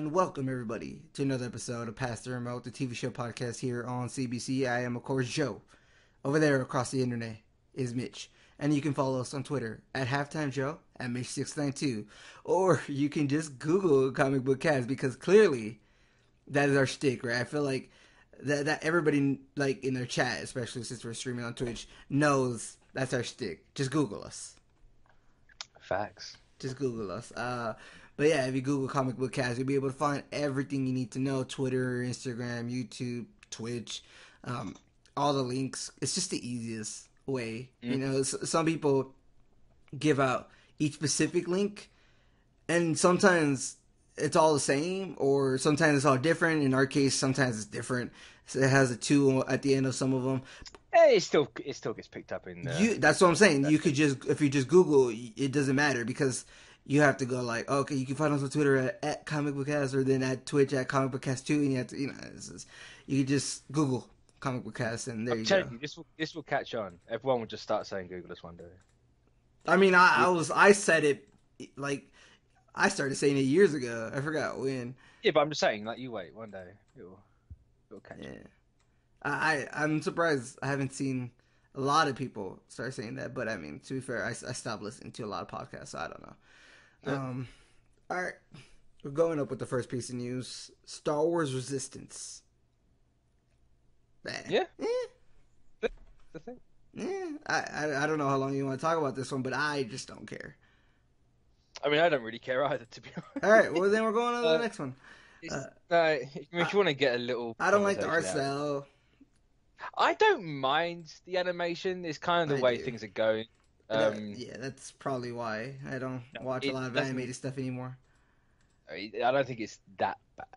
and welcome everybody to another episode of Past the Remote, the TV show podcast here on CBC. I am, of course, Joe. Over there across the internet is Mitch. And you can follow us on Twitter at HalftimeJoe, at Mitch692. Or you can just Google Comic Book Cast, because clearly that is our shtick, right? I feel like that everybody, like, in their chat, especially since we're streaming on Twitch, knows that's our shtick. Just Google us. Facts. Just Google us. But yeah, if you Google Comic Book Cast, you'll be able to find everything you need to know. Twitter, Instagram, YouTube, Twitch, all the links. It's just the easiest way. You know, some people give out each specific link, and sometimes it's all the same, or sometimes it's all different. In our case, sometimes it's different. So it has a 2 at the end of some of them. It still gets picked up in that's what I'm saying. You could just, if you just Google, it doesn't matter, because you have to go like, okay, you can find us on Twitter at Comic Book Cast, or then at Twitch at Comic Book Cast 2, and you have to, you can just Google Comic Book Cast, and there you go. This will catch on. Everyone will just start saying Google us one day. I mean, I said it, like, I started saying it years ago. I forgot when. Yeah, but I'm just saying, like, you wait one day, it'll catch on. I'm surprised I haven't seen a lot of people start saying that, but I mean, to be fair, I stopped listening to a lot of podcasts, so I don't know. Yeah. All right, we're going up with the first piece of news: Star Wars Resistance. Yeah. The thing. Yeah, I don't know how long you want to talk about this one, but I just don't care. I mean, I don't really care either, to be honest. All right, well then we're going on to the next one. If you want to get a little, I don't like the art style. I don't mind the animation. It's kind of the way things are going. Yeah, that's probably why I don't watch a lot of animated stuff anymore. I don't think it's that bad.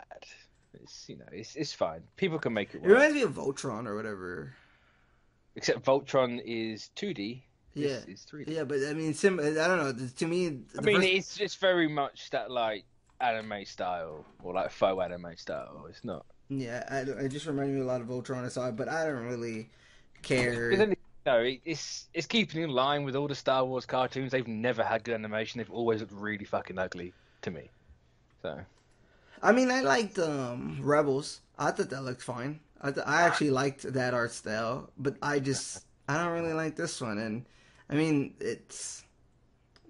It's it's fine. People can make it work. It reminds me of Voltron or whatever. Except Voltron is 2D. Yeah, it's 3D. Yeah, but I mean, I don't know. To me, it's very much that like anime style or like faux anime style. It's not. Yeah, it just reminded me a lot of Voltron. I saw it, but I don't really care. It's keeping in line with all the Star Wars cartoons. They've never had good animation. They've always looked really fucking ugly to me. So, I mean, I liked Rebels. I thought that looked fine. I actually liked that art style, but I don't really like this one. And I mean, it's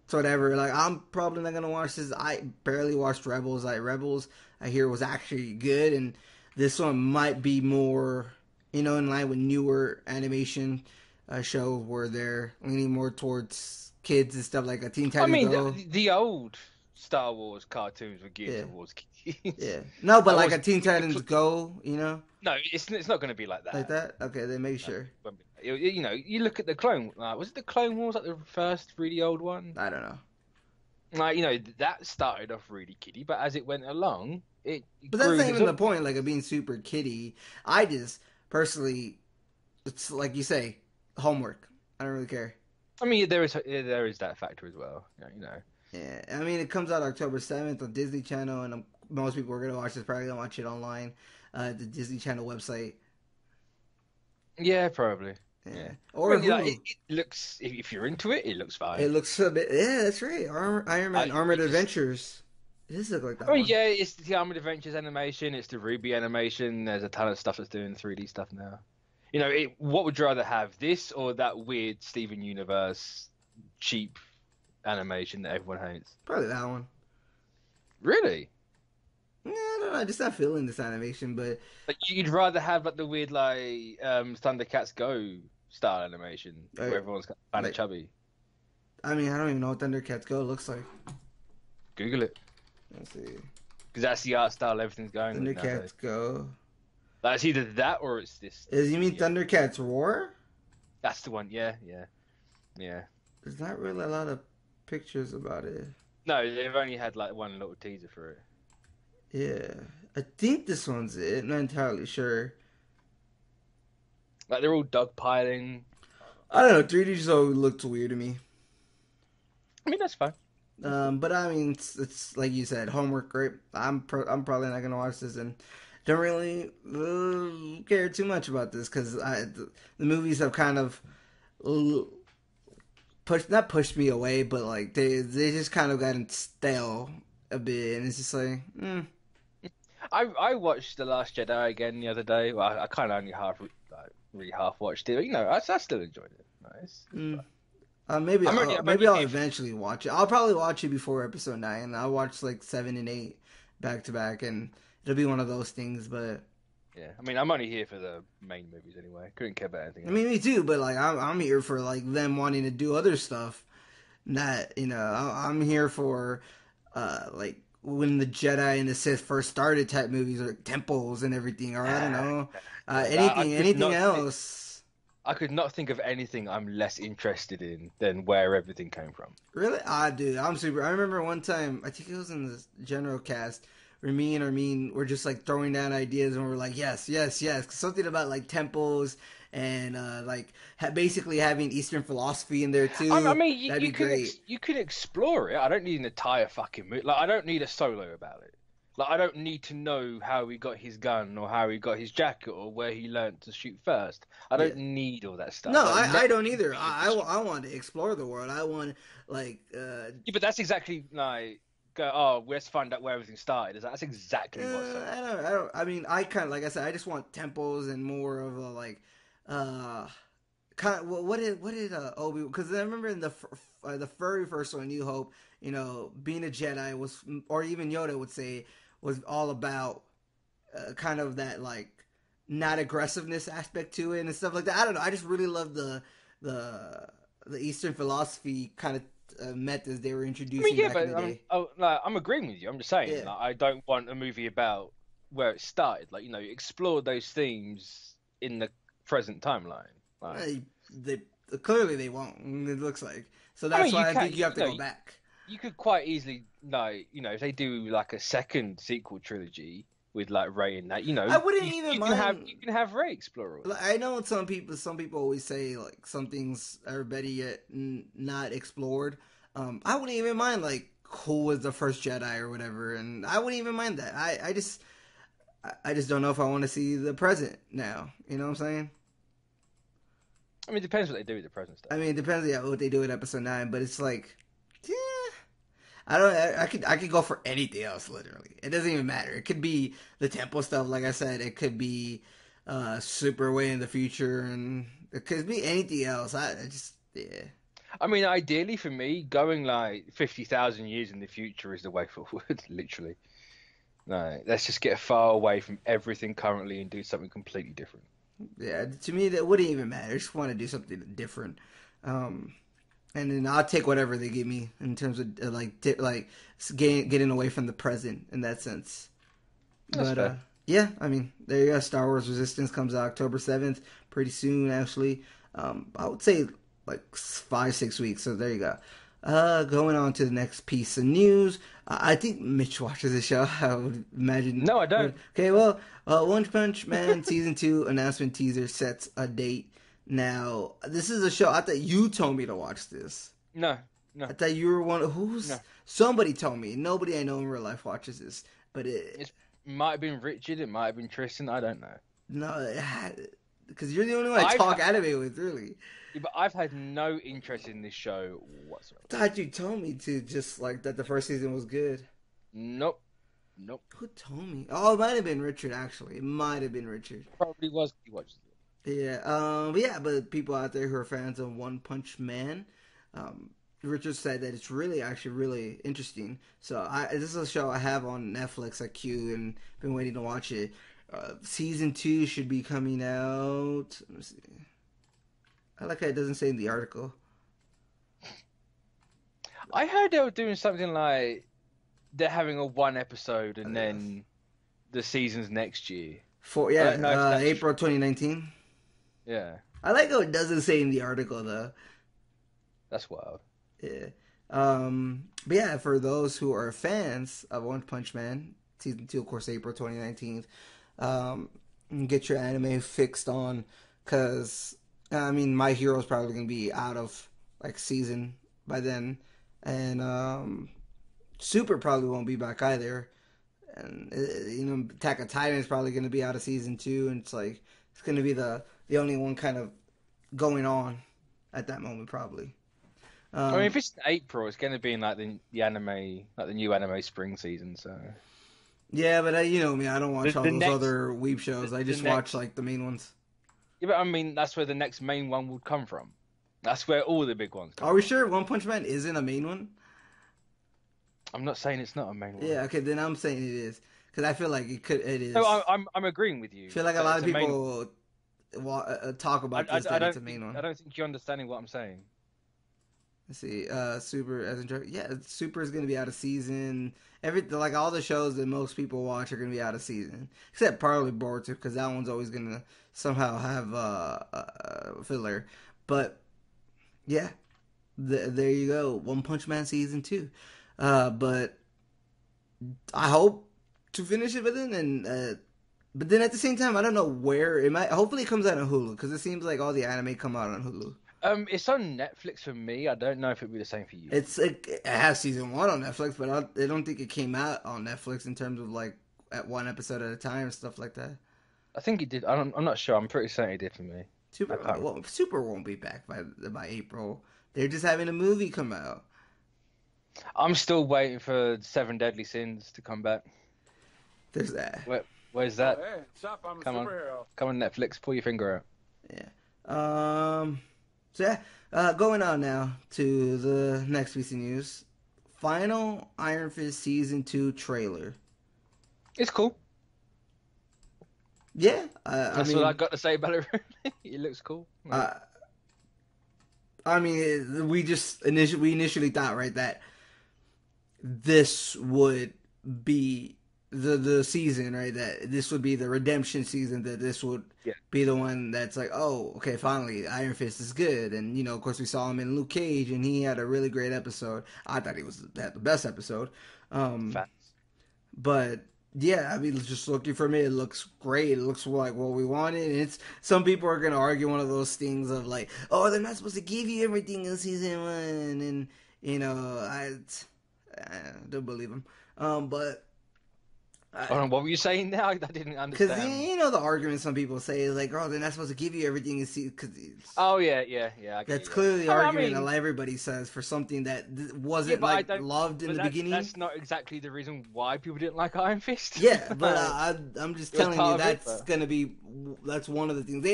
whatever. Like, I'm probably not gonna watch this. I barely watched Rebels. Rebels, I hear, was actually good, and this one might be more, in line with newer animation shows where they're leaning more towards kids and stuff, like a Teen Titans Go. The old Star Wars cartoons were geared towards kids. Yeah. No, but like a Teen Titans Go, No, it's not going to be like that. Like that? Okay, then make sure. You look at the Clone. Was it the Clone Wars, like the first really old one? I don't know. Like, that started off really kiddie, but as it went along, it. But that's not even the point, like, of being super kiddie. I just personally, it's like you say, homework. I don't really care. I mean, there is that factor as well. Yeah, I mean, it comes out October 7th on Disney Channel, and most people are gonna watch this. Probably gonna watch it online, the Disney Channel website. Yeah, probably. Yeah. Or it looks, if you're into it, it looks fine. It looks a bit. Yeah, that's right. Iron Man Armored Adventures. It does look like that. Yeah, it's the Armored Adventures animation. It's the Ruby animation. There's a ton of stuff that's doing 3D stuff now. What would you rather have, this or that weird Steven Universe cheap animation that everyone hates? Probably that one. Really? Yeah, I don't know. I'm just not feeling this animation, but like, you'd rather have like the weird Thundercats Go style animation where everyone's kind of chubby. I mean, I don't even know what Thundercats Go looks like. Google it. Let's see. Because that's the art style everything's going. Thundercats Go. Like, it's either that or it's this. You mean Thundercats Roar? That's the one. Yeah. There's not really a lot of pictures about it. No, they've only had like one little teaser for it. Yeah, I think this one's it. I'm not entirely sure. Like, they're all dogpiling. I don't know. 3D just always looked weird to me. I mean, that's fine. But I mean, it's like you said, homework. Right? I'm probably not gonna watch this, and don't really care too much about this, because the movies have kind of not pushed me away, but like they just kind of gotten stale a bit, and it's just like, I watched The Last Jedi again the other day. Well, I kind of only really half watched it. But, you know, I still enjoyed it. Nice. Maybe I'm I'll eventually watch it. I'll probably watch it before episode 9. I'll watch like 7 and 8 back to back, and it'll be one of those things. But yeah, I mean, I'm only here for the main movies anyway. Couldn't care about anything else. I mean, me too. But like, I'm here for like them wanting to do other stuff. Not, you know, I'm here for like when the Jedi and the Sith first started type movies, or temples and everything, or I don't know, anything else. I could not think of anything I'm less interested in than where everything came from. Really? Dude, I remember one time, I think it was in the general cast, where me and Armin were just like throwing down ideas, and we're like, yes. Something about like temples and like basically having Eastern philosophy in there too. I mean, that'd be great. You can explore it. I don't need an entire fucking movie. Like, I don't need a solo about it. Like, I don't need to know how he got his gun or how he got his jacket or where he learned to shoot first. I don't need all that stuff. No, I don't either. I want to explore the world. I want like. Yeah, but that's exactly like. Let's find out where everything started. That's exactly what's up. I don't. I mean, I kind of, like I said, I just want temples and more of a like. Kind of, what did Obi? Because I remember in the very first one, New Hope, you know, being a Jedi was, or even Yoda would say, was all about kind of that like not aggressiveness aspect to it and stuff like that. I don't know. I just really love the Eastern philosophy kind of methods they were introducing back in the day. I'm agreeing with you. I'm just saying, like, I don't want a movie about where it started. Like, you know, explore those themes in the present timeline. Like, they clearly they won't. It looks like so. That's why I think you have to go back. You could quite easily, like, you know, if they do like a second sequel trilogy with like Rey in that, you know, I wouldn't even mind. You can have Rey explore. Like, I know some people always say like some things are better yet not explored. I wouldn't even mind like who was the first Jedi or whatever, and I wouldn't even mind that. I just don't know if I want to see the present now. You know what I'm saying? I mean, it depends what they do with the present stuff. I mean, it depends what they do in episode 9, but it's like, yeah, I don't. I could go for anything else. Literally, it doesn't even matter. It could be the temple stuff, like I said. It could be super way in the future, and it could be anything else. I just, yeah. I mean, ideally for me, going like 50,000 years in the future is the way forward. Literally, no. Let's just get far away from everything currently and do something completely different. Yeah, to me that wouldn't even matter. I just want to do something different, and then I'll take whatever they give me in terms of getting away from the present in that sense. That's fair. Yeah, I mean, there you go. Star Wars Resistance comes out October 7th, pretty soon actually. I would say like 5-6 weeks. So there you go. Going on to the next piece of news. I think Mitch watches the show. I would imagine. No, I don't. Okay, well, One Punch Man Season 2 announcement teaser sets a date. Now, this is a show. I thought you told me to watch this. No. I thought you were one of somebody told me. Nobody I know in real life watches this, but it might have been Richard. It might have been Tristan. I don't know. No, because you're the only one I talk anime with, really. Yeah, but I've had no interest in this show whatsoever. I thought you told me to just like that the first season was good. Nope. Who told me? Oh, it might have been Richard, actually. It might have been Richard. Probably was. He watched it. Yeah. But people out there who are fans of One Punch Man, Richard said that it's really interesting. So this is a show I have on Netflix at Q and been waiting to watch it. Season 2 should be coming out. Let me see. I like how it doesn't say in the article. I heard they were doing something like they're having a one episode and then the season's next year. April 2019. Yeah. I like how it doesn't say in the article though. That's wild. Yeah. But yeah, for those who are fans of One Punch Man, season 2, of course, April 2019. Get your anime fixed on, because I mean, My Hero is probably gonna be out of like season by then, and Super probably won't be back either, and Attack on Titan is probably gonna be out of season 2, and it's gonna be the only one kind of going on at that moment probably. I mean, if it's April, it's gonna be in like the anime, like the new anime spring season, so. Yeah, but you know me, I don't watch all The those next, other weeb shows. I the just watch next, like the main ones. yeah, but I mean that's where the next main one would come from. That's where all the big ones come Are we from. sure One Punch Man isn't a main one? I'm not saying it's not a main one. Yeah, okay, then I'm saying it is because I feel like it No, is. I'm agreeing with I you feel like a that lot it's of a main. people talk about this I that it's a don't main think one. you're understanding what I'm saying. Let's see, Super as in yeah, Super is gonna be out of season. Like all the shows that most people watch are gonna be out of season, except probably Boruto because that one's always gonna somehow have filler. But yeah, there you go, One Punch Man season 2. But I hope to finish it, but then at the same time, I don't know where it might. Hopefully, it comes out on Hulu because it seems like all the anime come out on Hulu. It's on Netflix for me. I don't know if it'd be the same for you. It has season 1 on Netflix, but I don't think it came out on Netflix in terms of like at one episode at a time and stuff like that. I think it did. I'm not sure. I'm pretty certain it did for me. Super won't be back by April. They're just having a movie come out. I'm still waiting for Seven Deadly Sins to come back. There's that. Where's that? Oh, hey, what's up? I'm a Come on. superhero. Come on, Netflix. Pull your finger out. Yeah. So yeah, going on now to the next piece of news. Final Iron Fist season 2 trailer. It's cool. Yeah, That's what I got to say about it. It looks cool. I mean, we initially thought, right, that this would be the season, right? That this would be the redemption season. That this would be the one that's like, oh, okay, finally, Iron Fist is good. And of course, we saw him in Luke Cage, and he had a really great episode. I thought he had the best episode. Facts. But yeah, I mean, just looking from it looks great. It looks like what we wanted. And it's some people are gonna argue one of those things of like, oh, they're not supposed to give you everything in season 1, and I don't believe them. But Hold on, what were you saying now? I didn't understand. Because the argument some people say is like, oh, they're not supposed to give you everything in season. Oh yeah. That's clearly the argument that everybody says for something that wasn't loved in the beginning. That's not exactly the reason why people didn't like Iron Fist. Yeah, but I'm just telling you that's one of the things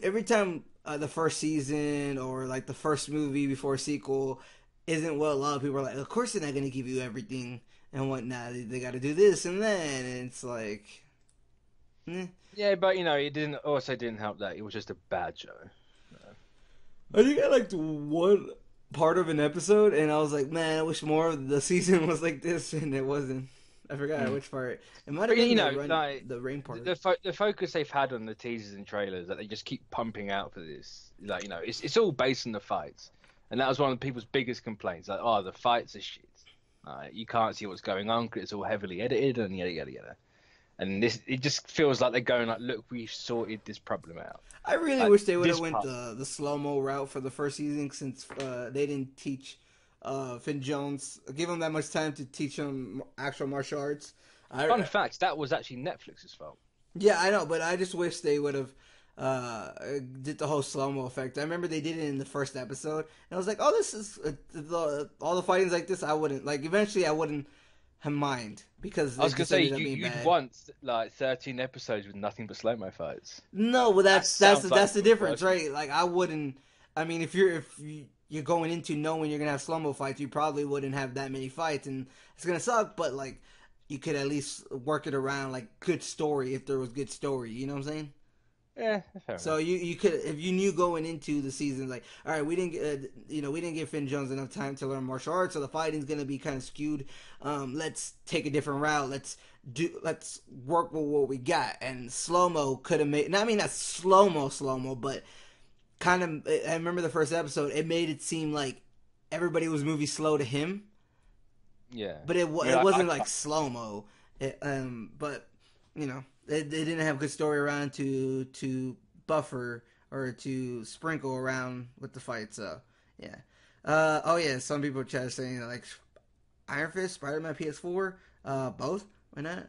every time the first season or like the first movie before a sequel isn't well loved, people are like, of course they're not going to give you everything and whatnot. They got to do this and that, and it's like, yeah, but it didn't help that it was just a bad show. I think I liked one part of an episode, and I was like, man, I wish more of the season was like this, and it wasn't. I forgot which part. It might have been the rain part. The focus they've had on the teasers and trailers that they just keep pumping out for this, it's all based on the fights, and that was one of the people's biggest complaints. Like, oh, the fights are shit. You can't see what's going on because it's all heavily edited and yada yada yada. And it just feels like they're going like, look, we've sorted this problem out. I really wish they would have went the slow-mo route for the first season since they didn't teach Finn Jones, give him that much time to teach him actual martial arts. Fun fact, that was actually Netflix's fault. Yeah, I know, but I just wish they would have did the whole slow-mo effect. I remember they did it in the first episode, and I was like, oh, this is all the fighting's like this. I wouldn't eventually I wouldn't have mind because I was gonna say you'd want like 13 episodes with nothing but slow-mo fights. No, well that's the difference, right? Like I wouldn't. I mean, if you're going into knowing you're gonna have slow-mo fights, you probably wouldn't have that many fights, and it's gonna suck. But like, you could at least work it around like good story if there was good story. You know what I'm saying? Yeah. So you could, if you knew going into the season, like, all right, we didn't give Finn Jones enough time to learn martial arts, so the fighting's gonna be kind of skewed. Let's take a different route. Let's work with what we got. And slow mo could have made. I mean, not slow mo, but kind of. I remember the first episode. It made it seem like everybody was moving slow to him. Yeah. But it wasn't like slow mo. But They didn't have good story around to buffer or to sprinkle around with the fight. So yeah. Oh yeah. Some people chat saying like Iron Fist, Spider-Man, PS4, both. Why not?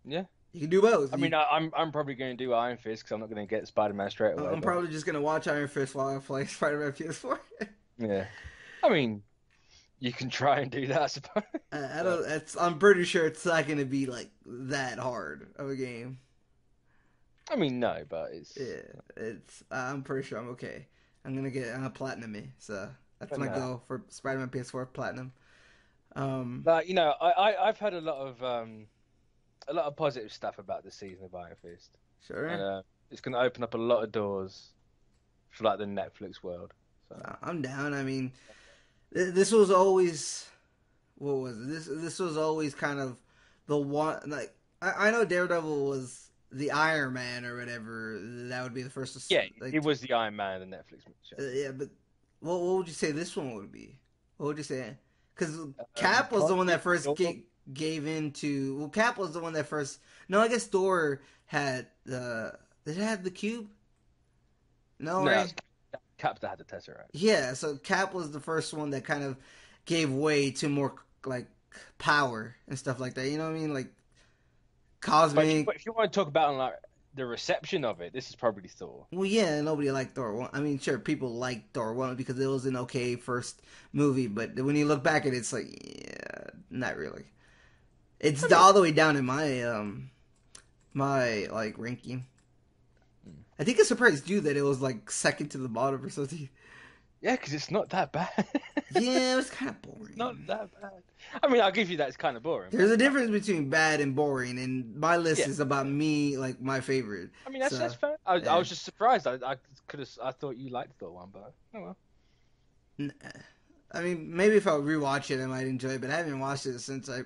Yeah. You can do both. I mean, I'm probably going to do Iron Fist because I'm not going to get Spider-Man straight away. I'm probably just going to watch Iron Fist while I play Spider-Man PS4. Yeah. I mean, You can try and do that, I suppose. I don't. I'm pretty sure it's not going to be like that hard of a game. I mean, no, but it's. Yeah, it's. I'm pretty sure I'm okay. I'm gonna get platinum me. So that's my No. goal for Spider-Man PS4 platinum. Like, I've heard a lot of positive stuff about this season of Iron Fist. Sure. And, it's going to open up a lot of doors for like the Netflix world. So. I'm down. I mean, this was always. What was it? This was always kind of the one. Like I know Daredevil was the Iron Man or whatever. That would be the first. Yeah, like, it was the Iron Man of the Netflix show. Yeah, but what would you say this one would be? What would you say? Because Cap was the one that first gave into. Well, Cap was the one that first. No, I guess Thor had the. Did it have the cube? No, right? Cap that had the Tesseract. Yeah, so Cap was the first one that kind of gave way to more like power and stuff like that. You know what I mean? Like cosmic. But if you want to talk about like the reception of it, this is probably Thor. Well, yeah, nobody liked Thor 1. I mean, sure, people liked Thor 1 because it was an okay first movie, but when you look back at it, it's like, yeah, not really. It's all the way down in my like ranking. I think it surprised you that it was like second to the bottom or something. Yeah, because it's not that bad. Yeah, it was kind of boring. It's not that bad. I mean, I'll give you that. It's kind of boring. There's a difference between bad and boring, and my list is about me, like my favorite. I mean, that's fair. I was just surprised. I thought you liked Thor 1, but oh well. I mean, maybe if I rewatch it, I might enjoy it, but I haven't watched it since I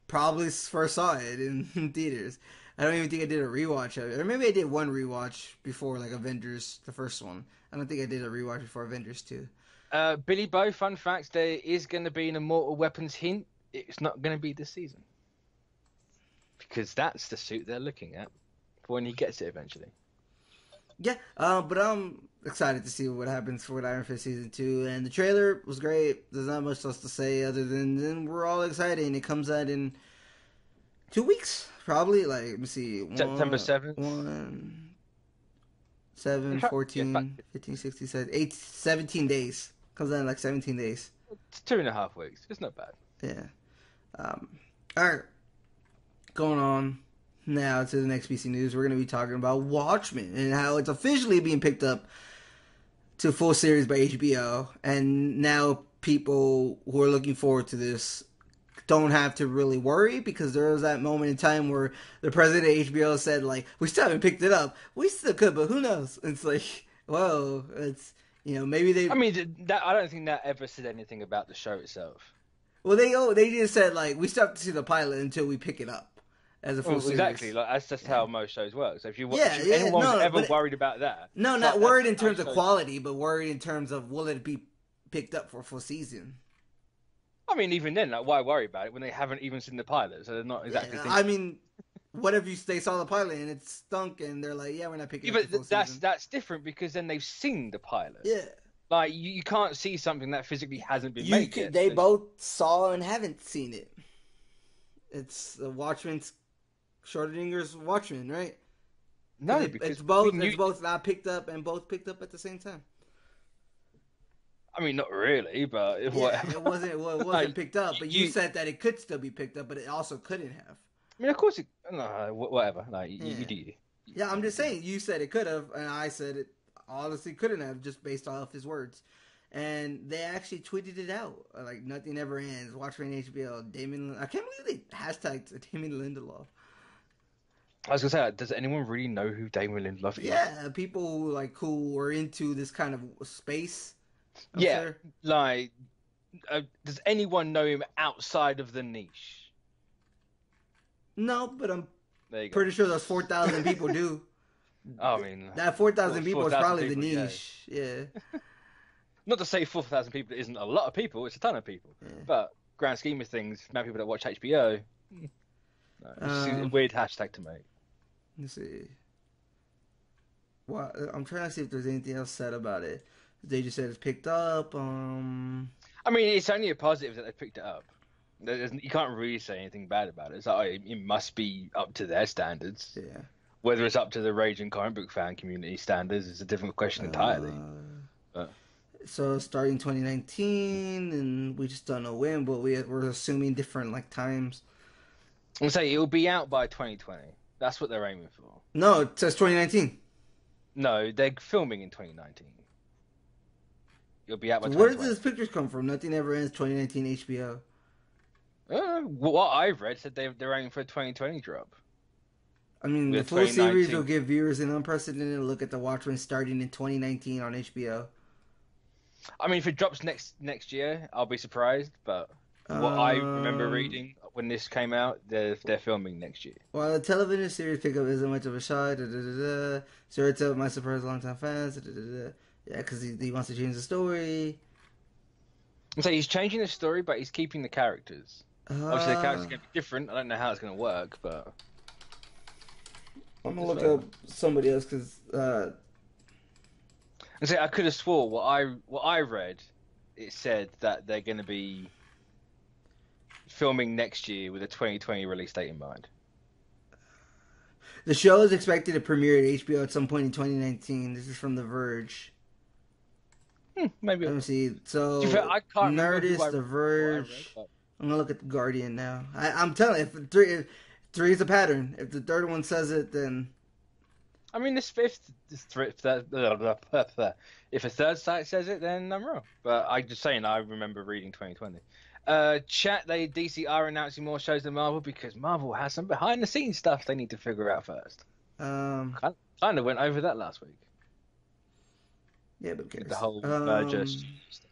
probably first saw it in theaters. I don't even think I did a rewatch of it. Or maybe I did one rewatch before, like Avengers, the first one. I don't think I did a rewatch before Avengers 2. Billy Bow, fun fact, there is going to be an Immortal Weapons hint. It's not going to be this season. Because that's the suit they're looking at for when he gets it eventually. Yeah, but I'm excited to see what happens for Iron Fist Season 2. And the trailer was great. There's not much else to say other than we're all excited. And it comes out in 2 weeks, probably. Like, let me see. September 7th. 7, 14, 15, 16, 17, 17 days. Comes out in like 17 days. It's 2.5 weeks. It's not bad. Yeah. Alright. Going on now to the next PC news. We're going to be talking about Watchmen and how it's officially being picked up to full series by HBO. And now people who are looking forward to this don't have to really worry because there was that moment in time where the president of HBO said, like, we still haven't picked it up. We still could, but who knows? It's like, well, it's, maybe they... I mean, I don't think that ever said anything about the show itself. Well, they just said, like, we still have to see the pilot until we pick it up as a full series. Exactly. Like, that's just how most shows work. So if anyone's ever worried about that... No, not worried in terms of quality, but worried in terms of will it be picked up for a full season. I mean, even then, like, why worry about it when they haven't even seen the pilot? So they're not exactly. I mean, what if they saw the pilot and it stunk and they're like, "Yeah, we're not picking up the full season." That's different because then they've seen the pilot. Yeah, like you can't see something that physically hasn't been made yet. They both saw and haven't seen it. It's the Watchmen's Schrodinger's Watchmen, right? No, because it's both. It's both not picked up and both picked up at the same time. I mean, not really, but it wasn't like, picked up. But you said that it could still be picked up, but it also couldn't have. I mean, of course, whatever. Like you do. Yeah, I'm just saying. You said it could have, and I said it honestly couldn't have, just based off his words. And they actually tweeted it out, like nothing ever ends. Watchmen HBO. Damon. I can't believe they hashtagged Damon Lindelof. I was gonna say, does anyone really know who Damon Lindelof is? Yeah, people who are into this kind of space. Sure. Like, does anyone know him outside of the niche? No, but I'm pretty sure those 4,000 people do. I mean, that 4,000 people is probably the niche. Yeah. Not to say 4,000 people isn't a lot of people; it's a ton of people. Yeah. But grand scheme of things, the amount of people that watch HBO, it's a weird hashtag to make. Let's see. Well, I'm trying to see if there's anything else said about it. They just said it's picked up. I mean, it's only a positive that they picked it up. You can't really say anything bad about it. It's like, it must be up to their standards. Yeah. Whether it's up to the raging comic book fan community standards is a different question entirely. So starting 2019, and we just don't know when, but we're assuming different like times. I'm saying it'll be out by 2020. That's what they're aiming for. No, it says 2019. No, they're filming in 2019. It'll be out by So where did 2020. these pictures come from? Nothing ever ends 2019 HBO. What I've read said they're aiming for a 2020 drop. I mean, the With full series 2019. will give viewers an unprecedented look at the Watchmen starting in 2019 on HBO. I mean, if it drops next year, I'll be surprised. But what I remember reading when this came out, they're filming next year. While the television series pickup isn't much of a shot, sure it's my surprise longtime fans. Yeah, because he wants to change the story. So he's changing the story, but he's keeping the characters. Obviously, the characters are going to be different. I don't know how it's going to work, but I'm gonna look up somebody else because. And say I could have swore what I read, it said that they're going to be filming next year with a 2020 release date in mind. The show is expected to premiere at HBO at some point in 2019. This is from The Verge. Maybe. Let me see. So, I can't Nerdist, The Verge. I'm gonna look at The Guardian now. I'm telling you, if three is a pattern. If the third one says it, then. I mean, if a third site says it, then I'm wrong. But I'm just saying, I remember reading 2020. DC are announcing more shows than Marvel because Marvel has some behind the scenes stuff they need to figure out first. Kind of went over that last week. Yeah, but who cares? The whole merger stuff.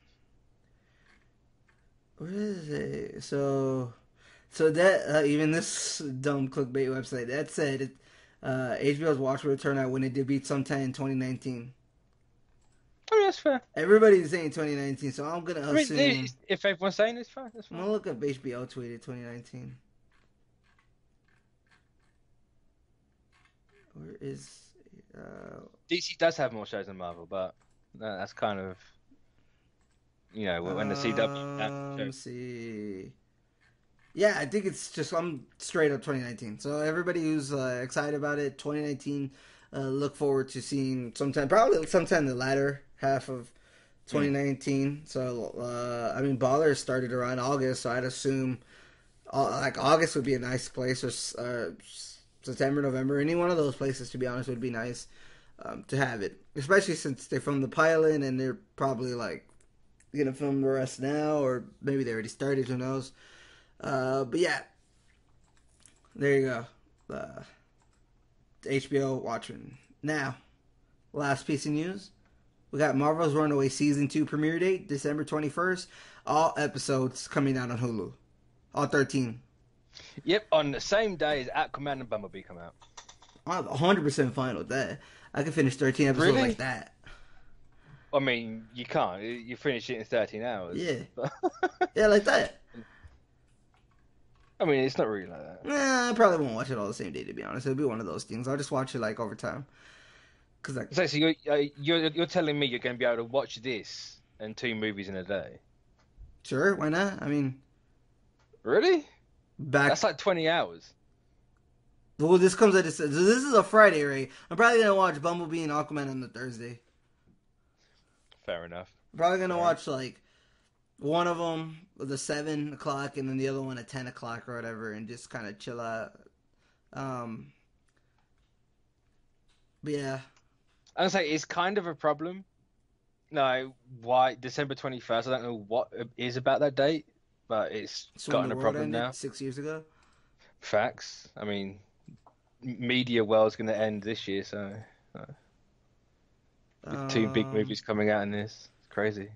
Where is it? So that even this dumb clickbait website that said it. HBO's Watchmen will turn out when it debuts sometime in 2019. I mean, that's fair. Everybody's saying 2019, so I'm gonna assume. If everyone's saying it's fine, that's fine. I'm gonna look up HBO tweeted 2019. Where is? DC does have more shows than Marvel, but that's kind of, when the CW. Let's see. Yeah, I think it's just I'm straight up 2019. So everybody who's excited about it, 2019, look forward to seeing probably sometime the latter half of 2019. So I mean, Baller started around August, so I'd assume like August would be a nice place, or September, November, any one of those places, to be honest, would be nice to have it, especially since they filmed the pilot and they're probably like gonna film the rest now, or maybe they already started. Who knows? But yeah, there you go. The HBO Watchmen. Now, last piece of news. We got Marvel's Runaways Season 2 premiere date, December 21st. All episodes coming out on Hulu. All 13. Yep, on the same day as Aquaman and Bumblebee come out. I'm 100% fine with that. I can finish 13 episodes like that. I mean, you can't. You finish it in 13 hours. Yeah. Yeah, like that. I mean, it's not really like that. Nah, I probably won't watch it all the same day, to be honest. It'll be one of those things. I'll just watch it like over time. So you're telling me you're going to be able to watch this and 2 movies in a day? Sure, why not? I mean, really? That's like 20 hours. Well, this comes at this is a Friday, right? I'm probably gonna watch Bumblebee and Aquaman on the Thursday. Fair enough. I'm probably gonna watch like one of them at the 7 o'clock and then the other one at 10 o'clock or whatever, and just kind of chill out. But yeah, I would say it's kind of a problem. No, why December 21st? I don't know what is about that date, but it's gotten a problem now. 6 years ago. Facts. I mean, media world's going to end this year, so with 2 big movies coming out in this, it's crazy.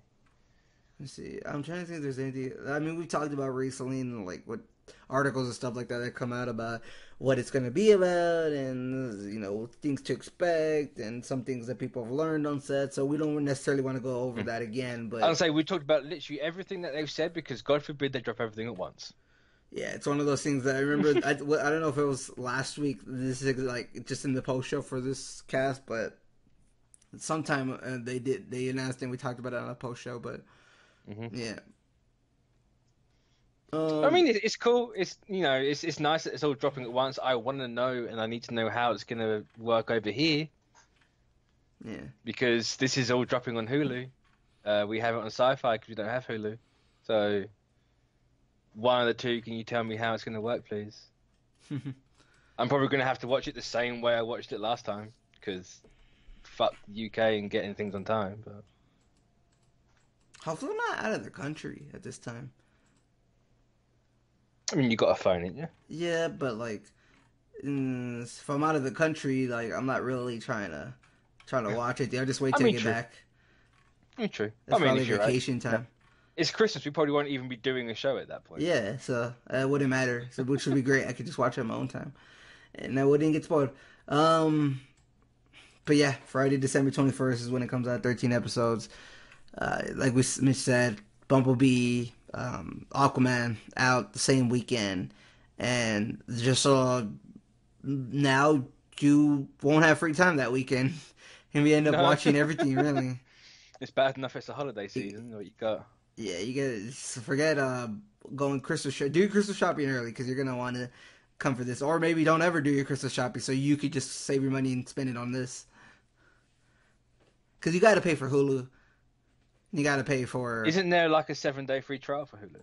Let's see. I'm trying to think if there's anything. I mean, we talked about recently, and like what articles and stuff like that come out about what it's going to be about, and things to expect, and some things that people have learned on set. So we don't necessarily want to go over that again. But I'll say we talked about literally everything that they've said, because God forbid they drop everything at once. Yeah, it's one of those things that I remember. I don't know if it was last week. This is like just in the post show for this cast, but sometime they announced and we talked about it on a post show. But yeah. I mean, it's cool. It's it's nice that it's all dropping at once. I want to know, and I need to know how it's going to work over here. Yeah. Because this is all dropping on Hulu, We have it on Sci-Fi because we don't have Hulu. So, one of the two, can you tell me how it's going to work, please? I'm probably going to have to watch it the same way I watched it last time because fuck the UK and getting things on time. But Hopefully, I'm not out of the country at this time. I mean, you got a phone, ain't you? Yeah, but like, if I'm out of the country, like I'm not really trying to watch it. I'll just wait till I get true. back. True. That's probably vacation time. It's Christmas. We probably won't even be doing a show at that point. Yeah, so it wouldn't matter. So, which would be great. I could just watch it on my own time, and I wouldn't get spoiled. But yeah, Friday, December 21st is when it comes out. 13 episodes. Like Mitch said, Bumblebee, Aquaman out the same weekend, and just now you won't have free time that weekend, and we end up watching everything. Really, it's bad enough it's a holiday season. What you got? Yeah, you get forget going do Christmas shopping early because you're gonna want to come for this, or maybe don't ever do your Christmas shopping so you could just save your money and spend it on this. Because you got to pay for Hulu. You got to pay for. Isn't there like a 7-day free trial for Hulu?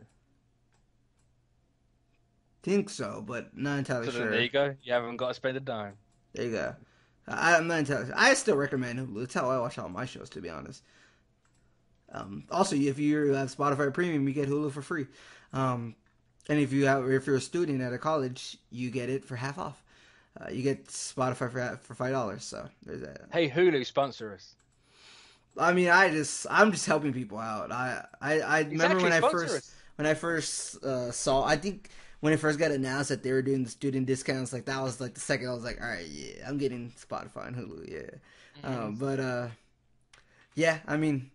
Think so, but not entirely sure. There you go. You haven't got to spend a dime. There you go. I'm not entirely sure. I still recommend Hulu. That's how I watch all my shows, to be honest. Also, if you have Spotify Premium, you get Hulu for free. And if you're a student at a college, you get it for half off. You get Spotify for $5. So there's that. Hey, Hulu, sponsor us. I mean, I'm just helping people out. I remember when I first saw. I think when it first got announced that they were doing the student discounts, like that was like the second I was like, all right, yeah, I'm getting Spotify and Hulu, yeah. Mm-hmm. Yeah, I mean,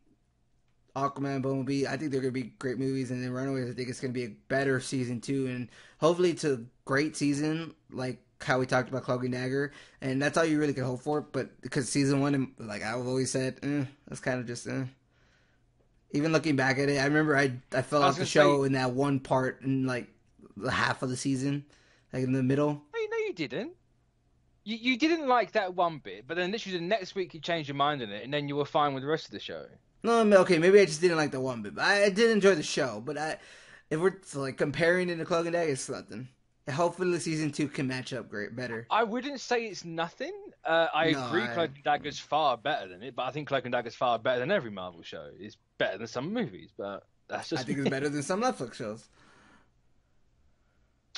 Aquaman, Bumblebee, I think they're gonna be great movies, and then Runaways, I think it's gonna be a better season 2, and hopefully it's a great season, like how we talked about Cloak and Dagger, and that's all you really can hope for. But because season 1, like I've always said, that's kind of just. Even looking back at it, I remember I fell off the show in that one part in like the half of the season, like in the middle. No, you didn't. You didn't like that one bit, but then literally the next week you changed your mind on it, and then you were fine with the rest of the show. No, okay, maybe I just didn't like the one bit. But I did enjoy the show, but if we're like comparing it to Cloak and Dagger, it's nothing. Hopefully, the season 2 can match up better. I wouldn't say it's nothing. I agree, Cloak and Dagger's far better than it, but I think Cloak and Dagger's far better than every Marvel show. It's better than some movies, but that's just. I think it's better than some Netflix shows.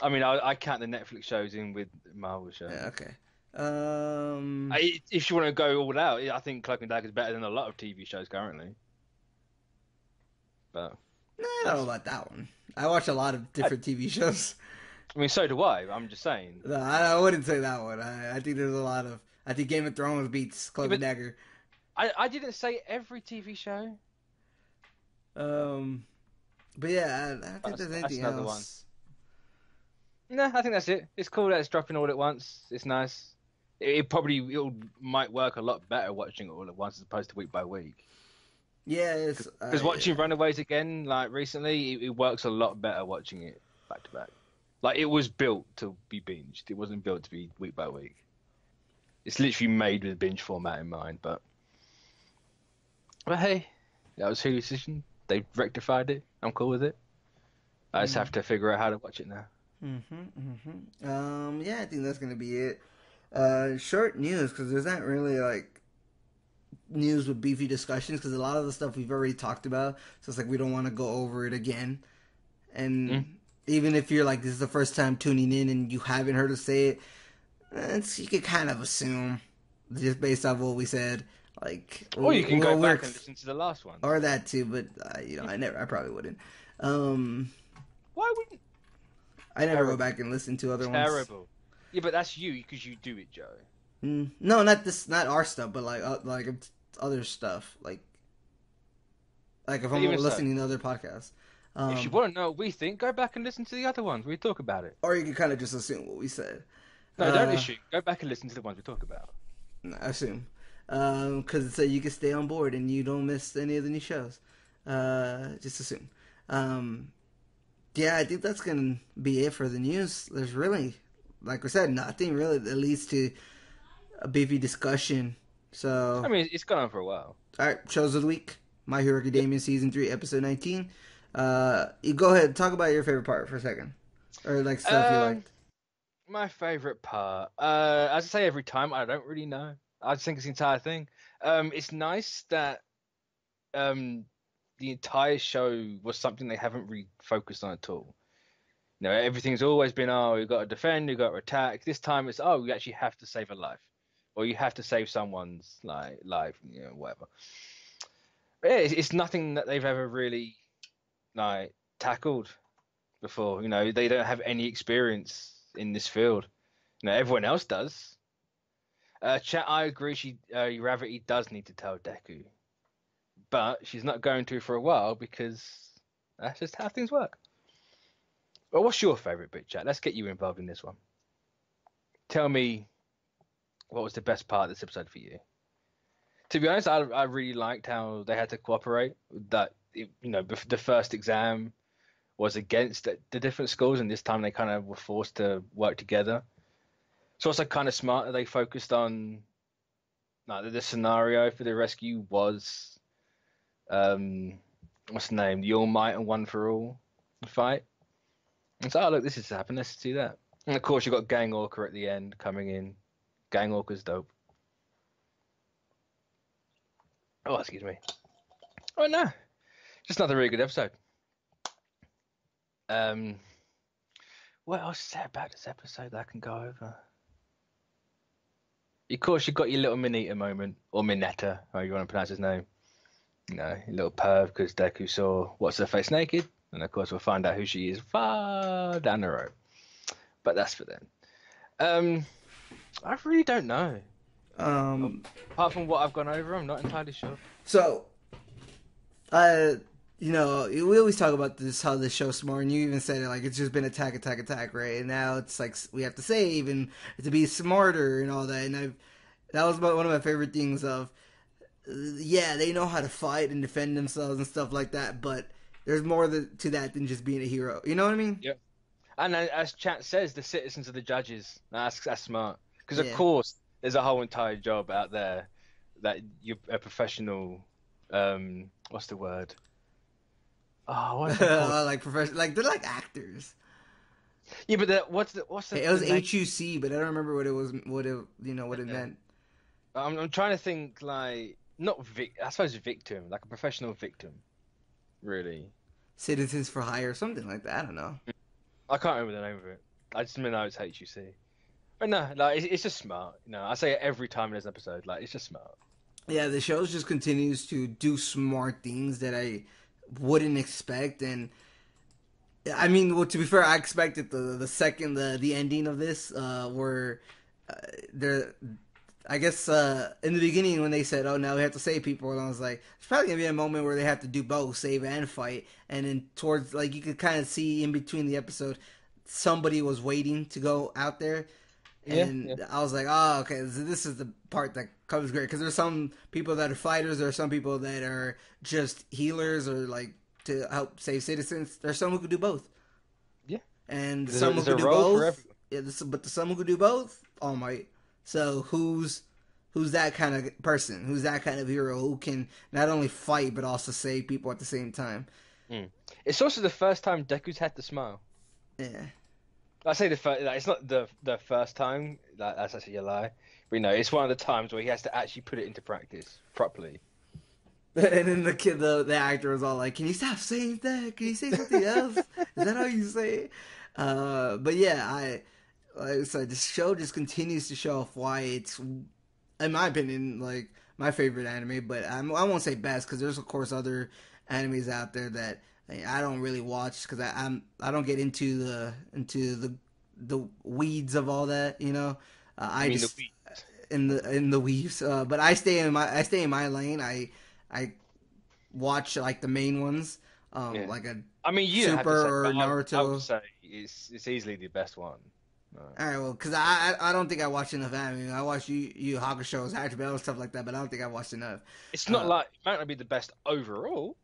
I mean, I count the Netflix shows in with Marvel shows. Yeah, okay. If you want to go all out, I think Cloak and Dagger is better than a lot of TV shows currently. But I don't know about that one. I watch a lot of different TV shows. I mean, so do I. I'm just saying. No, I wouldn't say that one. I think there's a lot of. I think Game of Thrones beats Cloak and Dagger. I didn't say every TV show. But yeah, I don't think there's anything else. No, I think that's it. It's cool that it's dropping all at once. It's nice. It might work a lot better watching it all at once as opposed to week by week. Yeah, because watching Runaways again, like recently, it works a lot better watching it back to back. Like it was built to be binged. It wasn't built to be week by week. It's literally made with a binge format in mind. But hey, that was Hulu's decision. They rectified it. I'm cool with it. I just have to figure out how to watch it now. Yeah, I think that's gonna be it. Short news because there's not really like news with beefy discussions because a lot of the stuff we've already talked about. So it's like we don't want to go over it again. And even if you're like this is the first time tuning in and you haven't heard us say it, you can kind of assume just based off what we said. Like, or you can go back and listen to the last one, or that too. But I probably wouldn't. Why wouldn't? I never go back and listen to other ones. Terrible. Yeah, but that's you because you do it, Joe. No, not our stuff, but like other stuff. Like if I'm listening to other podcasts. If you want to know what we think, go back and listen to the other ones. We talk about it. Or you can kind of just assume what we said. No, don't assume. Go back and listen to the ones we talk about. No, assume. Because so you can stay on board and you don't miss any of the new shows. Just assume. Yeah, I think that's going to be it for the news. There's really, like we said, nothing really that leads to a beefy discussion. So I mean, it's gone on for a while. All right, shows of the week. My Hero Academia Season 3, Episode 19. You go ahead, talk about your favorite part for a second. Or, like, stuff you Um, liked. my favorite part. As I say every time, I don't really know. I just think it's the entire thing. It's nice that the entire show was something they haven't really focused on at all. You know, everything's always been, oh, you got to defend, you got to attack. This time it's, oh, you actually have to save a life, or you have to save someone's life, you know, whatever. But yeah, it's nothing that they've ever really like tackled before. You know, they don't have any experience in this field. You know, everyone else does. Chat, I agree. Gravity does need to tell Deku, but she's not going to for a while because that's just how things work. Well, what's your favorite bit, Chat? Let's get you involved in this one. Tell me what was the best part of this episode for you. To be honest, I really liked how they had to cooperate. That you know, the first exam was against the different schools, and this time they kind of were forced to work together. It's also kind of smart that they focused on like the scenario for the rescue was what's the name? The All Might and One for All fight. And so, oh look, this has happened. Let's do that. And of course, you got Gang Orca at the end coming in. Gang Orca's dope. Oh, excuse me. Oh no, just another really good episode. What else is there about this episode that I can go over? Of course, you got your little Mineta moment, or Mineta, however you want to pronounce his name. You know, a little perv because Deku saw what's her face naked, and of course we'll find out who she is far down the road. But that's for them. I really don't know. Apart from what I've gone over, I'm not entirely sure. So, you know, we always talk about this, how the show's smart, and you even said it, like, it's just been attack, right? And now it's like, we have to save, and to be smarter, and all that, and that was one of my favorite things of, yeah, they know how to fight and defend themselves and stuff like that, but there's more to that than just being a hero, you know what I mean? Yeah. And as Chat says, the citizens are the judges. That's smart. Because, of Yeah. course, there's a whole entire job out there that you're a professional, what's the word? Oh, what is it called? Like professional, like they're like actors. Yeah, but what's the Hey, it was the name? HUC, but I don't remember what it was. What it meant. I'm trying to think like not I suppose victim, like a professional victim, really. Citizens for Hire, something like that. I don't know. I can't remember the name of it. I just know it's HUC. But no, like it's just smart. You know, I say it every time there's an episode. Like it's just smart. Yeah, the show just continues to do smart things that I wouldn't expect, and I mean, well, to be fair, I expected the ending of this, where they're, I guess, in the beginning when they said, "Oh, now we have to save people," and I was like, "There's probably gonna be a moment where they have to do both, save and fight." And then towards, like, you could kind of see in between the episode, somebody was waiting to go out there, and Yeah. I was like, "Oh, okay, so this is the part that comes great," because there's some people that are fighters, there are some people that are just healers or like to help save citizens. There's some who could do both. Yeah. And There's some who a could do role for both. everyone. Yeah, but the some who could do both, All Might. So who's that kind of person? Who's that kind of hero who can not only fight but also save people at the same time? It's also the first time Deku's had to smile. Yeah. I say the first. Like, it's not the first time. Like, that's actually a lie. But you know, it's one of the times where he has to actually put it into practice properly. And then the actor was all like, "Can you stop saying that? Can you say something else? Is that how you say it?" But yeah, like I said, this show just continues to show off why it's, in my opinion, like my favorite anime. But I won't say best because there's of course other animes out there that I don't really watch because I don't get into the weeds of all that. You know, I mean, just in the weaves. But I stay in my lane. I watch like the main ones, like I mean, you Super have to say, or Naruto. I would Naruto. say it's easily the best one. All right, well, because I don't think I watch enough anime. I watch Yu Hakusho's, Hatchet and stuff like that, but I don't think I watched enough. It's not like it might not be the best overall,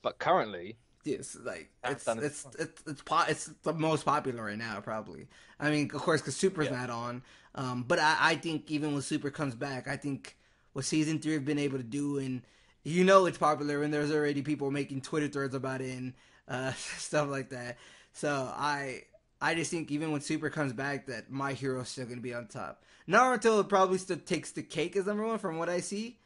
but currently, Yes, like it's it's the most popular right now, probably. I mean, of course, because Super's not on. But I think even when Super comes back, I think what season 3 have been able to do, and you know it's popular when there's already people making Twitter threads about it and stuff like that. So I just think even when Super comes back, that My Hero is still going to be on top. Naruto probably still takes the cake as number one from what I see.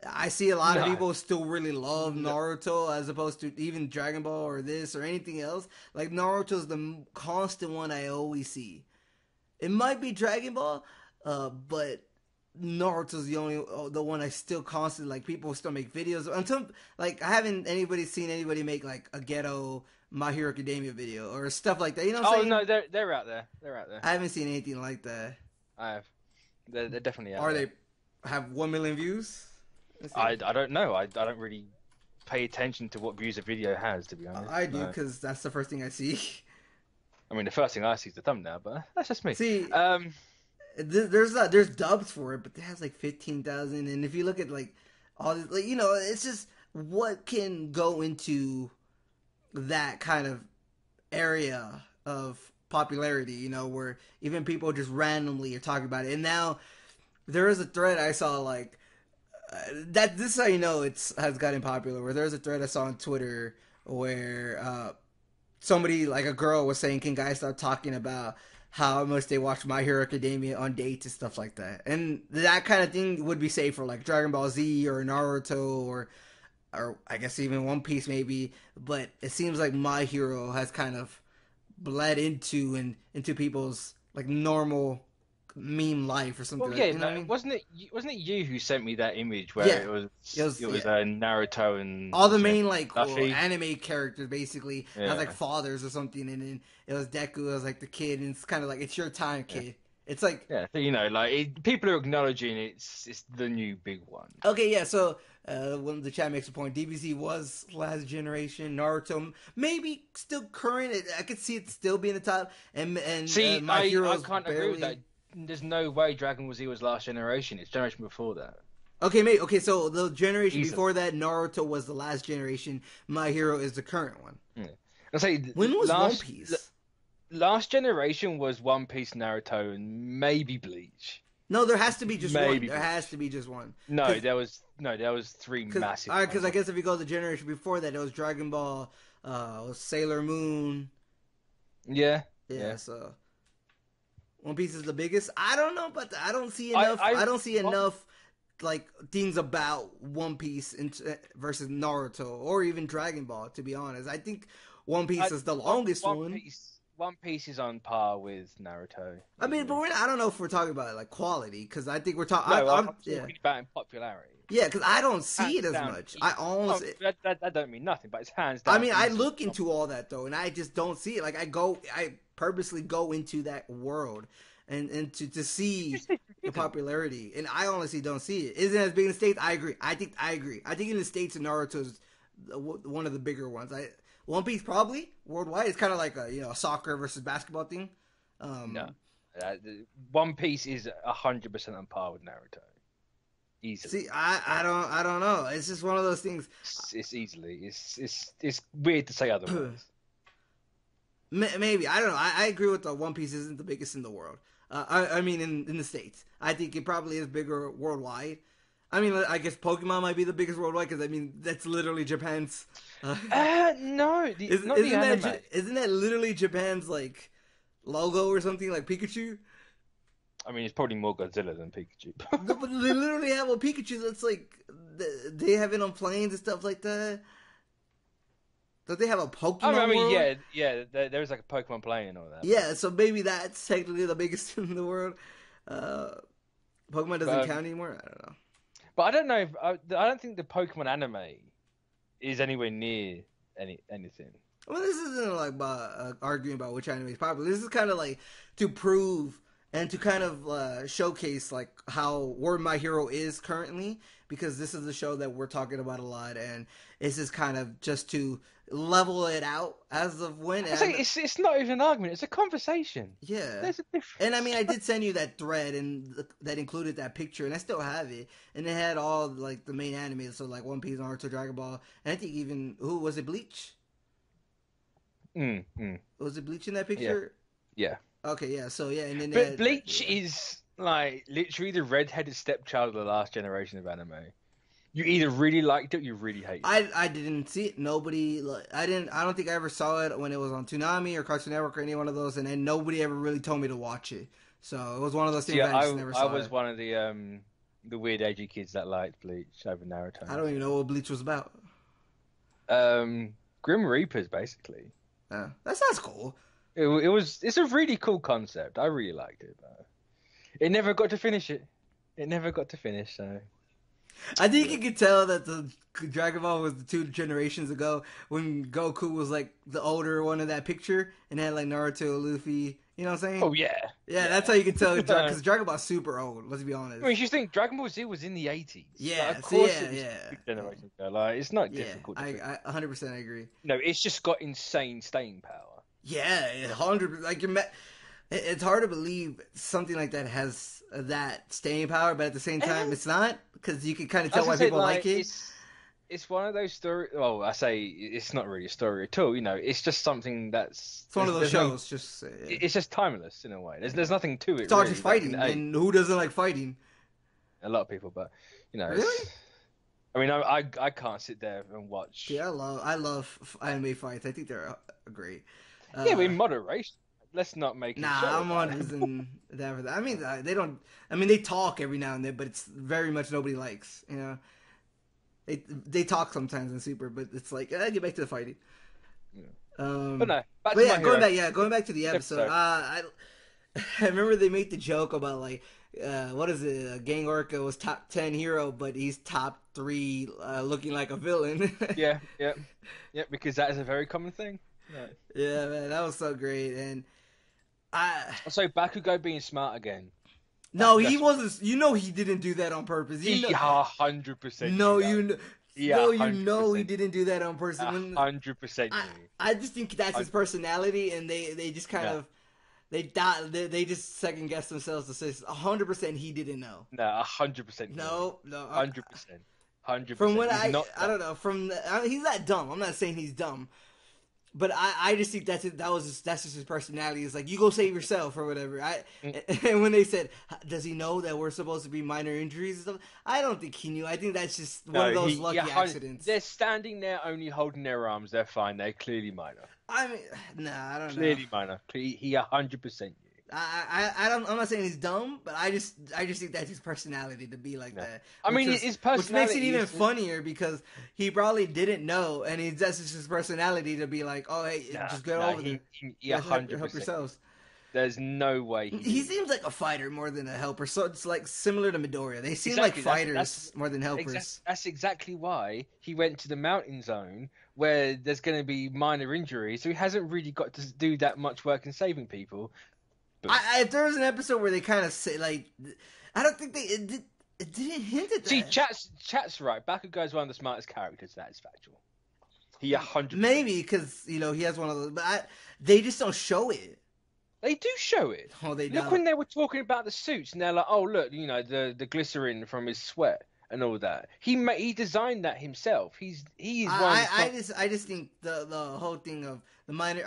I see a lot of people still really love Naruto as opposed to even Dragon Ball or this or anything else. Like Naruto's the constant one I always see. It might be Dragon Ball, but Naruto's the one I still constantly like. People still make videos until like I haven't seen anybody make like a ghetto My Hero Academia video or stuff like that. You know what I'm saying? No, they're out there. They're out there. I haven't seen anything like that. I have. They're definitely out. Are they have 1 million views? I don't know. I don't really pay attention to what views a video has, to be honest. I do because that's the first thing I see. I mean, the first thing I see is the thumbnail, but that's just me. See, there's dubs for it, but it has like 15,000, and if you look at like all this, like, you know, it's just what can go into that kind of area of popularity, you know, where even people just randomly are talking about it. And now there is a thread I saw like. That this is how you know has gotten popular. Where there's a thread I saw on Twitter where somebody like a girl was saying, "Can guys start talking about how much they watch My Hero Academia on dates and stuff like that?" And that kind of thing would be safe for like Dragon Ball Z or Naruto or I guess even One Piece maybe. But it seems like My Hero has kind of bled into people's like normal meme life or something. Well, yeah, you know what I mean? wasn't it you who sent me that image where it was Naruto and all the main like anime characters basically has like fathers or something, and then it was Deku as like the kid, and it's kind of like it's your time, kid. It's like you know, like people are acknowledging it's the new big one. Okay, yeah. So when the chat makes a point, DBZ was last generation. Naruto maybe still current. I could see it still being the top. And see, My Hero's I can't agree with that. There's no way Dragon Ball Z was last generation. It's generation before that. Okay, mate. Okay, so the generation before that, Naruto was the last generation. My Hero is the current one. Yeah. I'll say when was One Piece? Last generation was One Piece, Naruto, and maybe Bleach. No, there has to be just one. There has to be just one. No, there was three massive. All right, because I guess if you go the generation before that, it was Dragon Ball, Sailor Moon. Yeah. So One Piece is the biggest. I don't know, but I don't see enough. I don't see enough like things about One Piece versus Naruto or even Dragon Ball. To be honest, I think One Piece is the longest one. One Piece is on par with Naruto. I mean, but I don't know if we're talking about like quality, because I think we're talking. I'm talking about popularity. Yeah, because I don't see it as much. I almost that don't mean nothing, but it's hands down. I mean, I look into all that though, and I just don't see it. Like I purposely go into that world and to see the popularity, and I honestly don't see it. Isn't it as big in the States? I agree. I think in the States, Naruto is one of the bigger ones. One Piece probably worldwide. It's kind of like a soccer versus basketball thing. No, One Piece is 100% on par with Naruto. Easily. See, I don't know. It's just one of those things. It's easily. It's weird to say otherwise. Maybe I don't know. I agree with the One Piece isn't the biggest in the world. I mean in the States. I think it probably is bigger worldwide. I mean, I guess Pokemon might be the biggest worldwide because I mean that's literally Japan's. No, isn't that literally Japan's like logo or something like Pikachu? I mean, it's probably more Godzilla than Pikachu. No, but they literally have a Pikachu that's like they have it on planes and stuff like that. Don't they have a Pokemon? I mean, world? yeah. There's like a Pokemon plane and all that. Yeah, so maybe that's technically the biggest in the world. Pokemon doesn't count anymore. I don't know. But I don't know. I don't think the Pokemon anime is anywhere near anything. Well, this isn't like arguing about which anime is popular. This is kind of like to prove and to kind of showcase like where My Hero is currently, because this is the show that we're talking about a lot, and this is kind of just to level it out as of when. It's not even an argument; it's a conversation. Yeah, there's a difference. And I mean, I did send you that thread, and that included that picture, and I still have it, and it had all like the main animes, so like One Piece, Naruto, Dragon Ball, and I think even was it Bleach? Was it Bleach in that picture? Yeah. Okay, yeah. So yeah, and then but Bleach is like literally the red-headed stepchild of the last generation of anime. You either really liked it or you really hated it. I didn't see it. Nobody. I didn't. I don't think I ever saw it when it was on Toonami or Cartoon Network or any one of those. And then nobody ever really told me to watch it. So it was one of those things Yeah, I just never saw. I was one of the weird edgy kids that liked Bleach over Naruto. I don't even know what Bleach was about. Grim Reapers, basically. That sounds cool. It's a really cool concept. I really liked it, but it never got to finish it. It never got to finish, so. I think you could tell that the Dragon Ball was the 2 generations ago when Goku was like the older one in that picture and had like Naruto, Luffy. You know what I'm saying? Oh yeah. Yeah, that's how you can tell because Dragon Ball's super old. Let's be honest. I mean, you think Dragon Ball Z was in the 80s. Yeah, like, of course yeah, it was yeah. 2 generations ago. Like, it's not difficult. I 100% agree. No, it's just got insane staying power. Yeah, 100%. Like it's hard to believe something like that has that staying power, but at the same time, it's not because you can kind of tell why people like it. It's one of those stories. Well, I say it's not really a story at all. You know, it's just something that's. It's one of those shows. It's just timeless in a way. There's nothing to it. It's all just fighting, and who doesn't like fighting? A lot of people, but you know. Really? I mean, I can't sit there and watch. Yeah, I love anime fights. I think they're great. Yeah, but in moderation. Let's not make it. I'm 100% down for that. I mean, they don't. I mean, they talk every now and then, but it's very much nobody likes. You know, they talk sometimes in Super, but it's like get back to the fighting. Yeah. But no. Going back to the episode. I remember they made the joke about like, what is it? Gang Orca was top 10 hero, but he's top 3, looking like a villain. yeah, because that is a very common thing. Right. Yeah, man, that was so great, and so Bakugo being smart again. No, he wasn't. You know, he didn't do that on purpose. He 100%. No, you know, he didn't do that on purpose. 100%. I just think that's his personality, and they just kind of they just second guess themselves to say 100% he didn't know. No, 100%. No, 100%. 100%. From what I don't know. He's not dumb. I'm not saying he's dumb. But I just think that's just his personality. It's like, you go save yourself or whatever. And when they said, does he know that we're supposed to be minor injuries and stuff? I don't think he knew. I think that's just one of those lucky accidents. They're standing there only holding their arms. They're fine. They're clearly minor. I mean, I don't know. Clearly minor. He 100% knew. I'm not saying he's dumb, but I just think that's his personality to be like that. I mean, his personality, which makes it even funnier because he probably didn't know, and that's just his personality to be like, oh hey, just get over there. Yeah, 100%. Help yourselves. There's no way he seems like a fighter more than a helper. So it's like similar to Midoriya. They seem like fighters more than helpers. That's exactly why he went to the mountain zone where there's going to be minor injuries. So he hasn't really got to do that much work in saving people. If there was an episode where they kind of say like, I don't think it didn't hint at that. See, chat's right. Bakugo is one of the smartest characters. That is factual. He 100%. Maybe because he has one of those, but they just don't show it. They do show it. Oh, they look don't. When they were talking about the suits, and they're like, "Oh, look, the glycerin from his sweat and all that. He designed that himself. He's one." I just think the whole thing of the minor.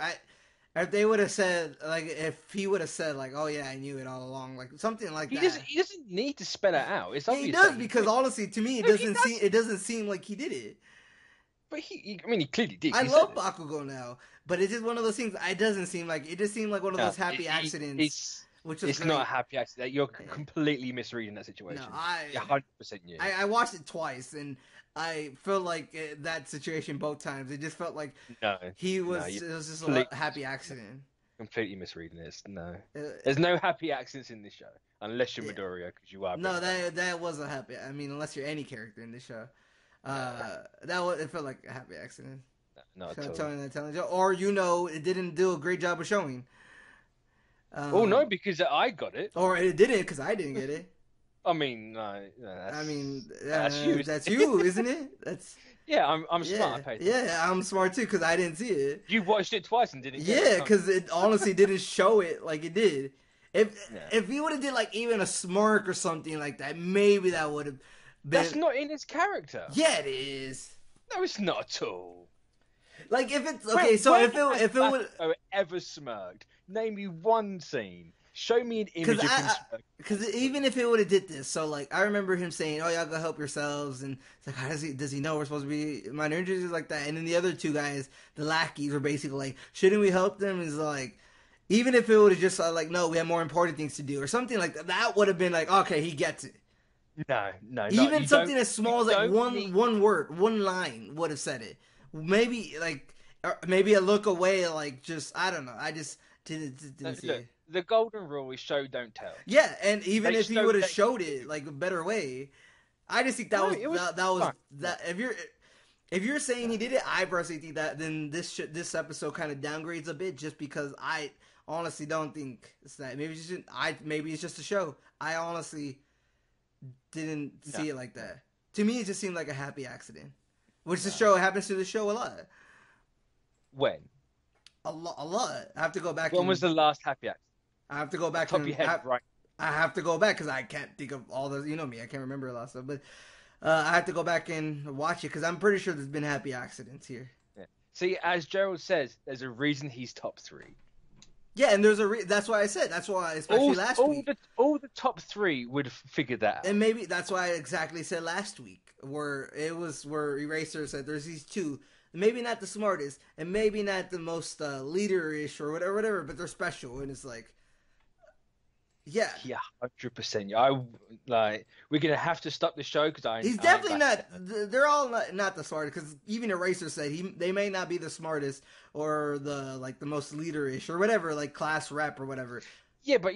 If they would have said, like, if he would have said, like, oh yeah, I knew it all along, like something like that. He doesn't need to spell it out. It's obvious. He does because honestly, to me, it doesn't seem like he did it. But he clearly did. I love Bakugo now, but it's just one of those things. It doesn't seem like it. Just seemed like one of those happy accidents. It's not a happy accident. You're completely misreading that situation. No, I 100% knew. I watched it twice and I felt like that situation both times. It just felt like it was just a happy accident. Completely misreading this. No, there's no happy accidents in this show unless you're Midoriya, because you are. No, that was a happy. I mean, unless you're any character in this show, it felt like a happy accident. No, at all. Telling you, or it didn't do a great job of showing. No, because I got it. Or it didn't because I didn't get it. I mean, that's you. That's you, isn't it? That's I'm smart. I'm smart too because I didn't see it. You watched it twice and didn't. Yeah, because it honestly didn't show it like it did. If he would have did like even a smirk or something like that, maybe that would have been. That's not in his character. Yeah, it is. No, it's not at all. Like if it's okay, so if it would ever smirked, name me one scene. Show me an image of him. Because even if it would have did this, so like I remember him saying, "Oh, y'all go help yourselves," and it's like, how does he know we're supposed to be minor injuries like that? And then the other two guys, the lackeys, were basically like, "Shouldn't we help them?" Is like, even if it would have just like, "No, we have more important things to do," or something like that, that would have been like, okay, he gets it. No. Even something as small as like one word, one line would have said it. Maybe like, maybe a look away, like just I don't know. I just didn't see it. The golden rule is show, don't tell. Yeah, and even if he would have showed it like a better way, I just think that was if you're saying he did it, I personally think that then this episode kind of downgrades a bit just because I honestly don't think it's that. Maybe it's just a show. I honestly didn't see it like that. To me, it just seemed like a happy accident, which the show happens to the show a lot. When? A lot. I have to go back. When was the last happy accident? I have to go back. Top of your head, right? I have to go back because I can't think of all the. You know me, I can't remember a lot of stuff. But I have to go back and watch it because I'm pretty sure there's been happy accidents here. Yeah. See, as Gerald says, there's a reason he's top 3. Yeah, and there's that's why I said that's why, especially last week. All the top 3 would have figured that out. And maybe that's why I exactly said last week, where Eraser said there's these two, maybe not the smartest, and maybe not the most leader-ish or whatever, but they're special, and it's like, yeah, 100%. We're gonna have to stop the show because he's definitely not. They're all not the smartest because even Eraser said they may not be the smartest or the most leader-ish or whatever, like class rep or whatever. Yeah, but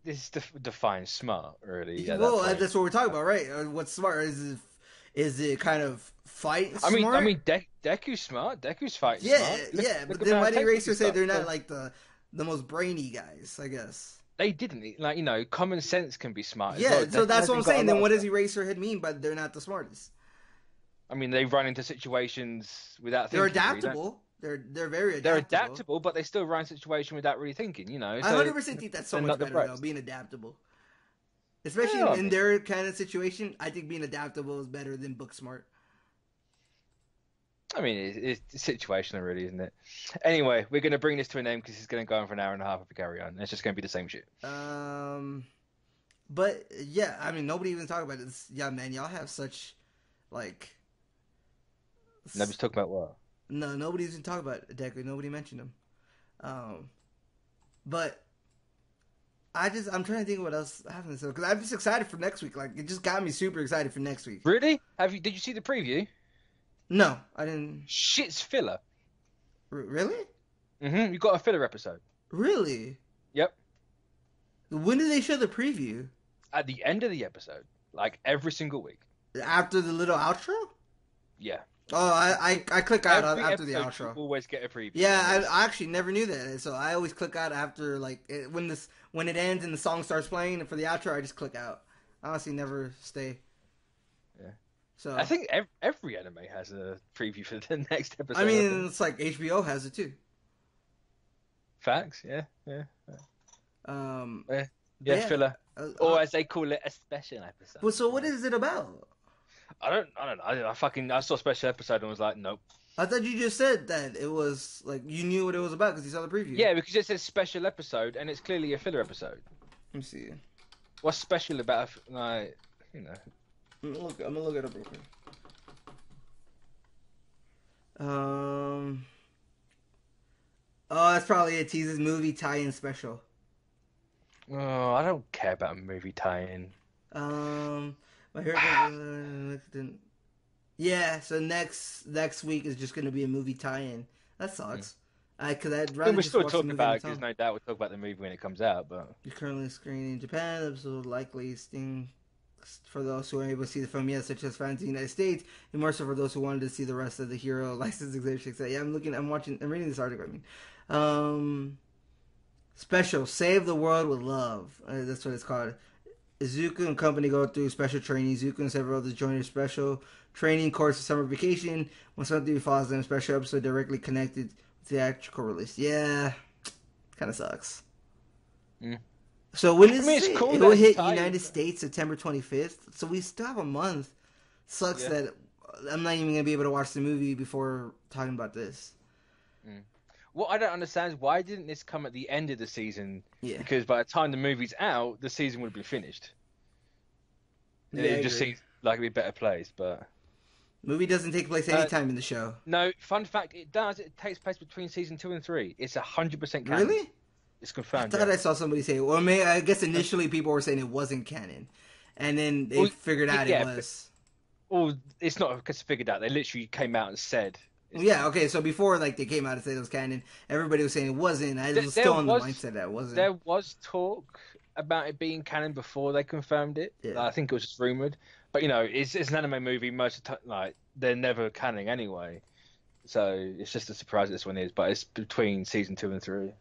this defines smart, really. Well, that's what we're talking about, right? What's smart is it kind of fight smart? I mean, Deku's smart. Deku's fighting smart. But then why did Eraser say they're not like the most brainy guys, I guess? They didn't. Common sense can be smart. Yeah, so that's what I'm saying. Then what does Eraserhead mean by they're not the smartest? I mean, they run into situations without thinking. They're adaptable. They're very adaptable. They're adaptable, but they still run a situation without really thinking, So I 100% think that's so much better, though, being adaptable. Especially in their kind of situation, I think being adaptable is better than book smart. I mean, it's situational, really, isn't it? Anyway, we're going to bring this to an end because it's going to go on for an hour and a half if we carry on. It's just going to be the same shit. But, yeah, I mean, nobody even talked about this. Yeah, man, y'all have such, Nobody's talking about what? No, nobody's even talking about Deku. Nobody mentioned him. But I'm trying to think of what else happened. Because I'm just excited for next week. It just got me super excited for next week. Really? Did you see the preview? No, I didn't. Shit's filler. Really? Mm-hmm. You got a filler episode. Really? Yep. When did they show the preview? At the end of the episode. Every single week. After the little outro? Yeah. Oh, I click out after the outro. You always get a preview. Yeah, I actually never knew that. So I always click out after, when it ends and the song starts playing, and for the outro, I just click out. I honestly never stay. Yeah. So I think every anime has a preview for the next episode. I mean, it's like HBO has it too. Facts, yeah. Filler, or as they call it, a special episode. Well, so what is it about? I don't know. I saw a special episode and was like, nope. I thought you just said that it was you knew what it was about because you saw the preview. Yeah, because it says special episode and it's clearly a filler episode. Let me see. What's special about I'm gonna look it up real quick. Oh, that's probably a teases movie tie-in special. Oh, I don't care about a movie tie-in. My hair. Yeah, so next week is just gonna be a movie tie-in. That sucks. Because I'd rather we're just still watch talking the movie about it because no doubt we'll talk about the movie when it comes out. But you're currently screening in Japan. Episode likely sting for those who are able to see the film yet, such as fans in the United States, and more so for those who wanted to see the rest of the hero license exhibit. Yeah, I'm reading this article. Special Save the World with Love. That's what it's called. Izuku and company go through special training. Izuku and several others join a special training course for summer vacation. When something befalls them, a special episode directly connected with the theatrical release. Yeah, kind of sucks. Mm. So when is it? It Cool will hit United States September 25th. So we still have a month. Sucks that I'm not even gonna be able to watch the movie before talking about this. Mm. What I don't understand is why didn't this come at the end of the season? Yeah. Because by the time the movie's out, the season would have been finished. Yeah, It just seems like it'd be better placed, but movie doesn't take place anytime in the show. no. Fun fact: it does. It takes place between season 2 and 3. It's 100% canon. Really? It's confirmed. I thought I saw somebody say, well, I guess initially people were saying it wasn't canon, and then they figured out it was. Well, it's not because figured out. They literally came out and said. Yeah, okay, so before like they came out and said it was canon, everybody was saying it wasn't. I was still on the mindset that it wasn't. There was talk about it being canon before they confirmed it. Yeah. I think it was just rumored. But you know, it's an anime movie. Most of the time, like they're never canon anyway, so it's just a surprise this one is. But it's between season 2 and 3.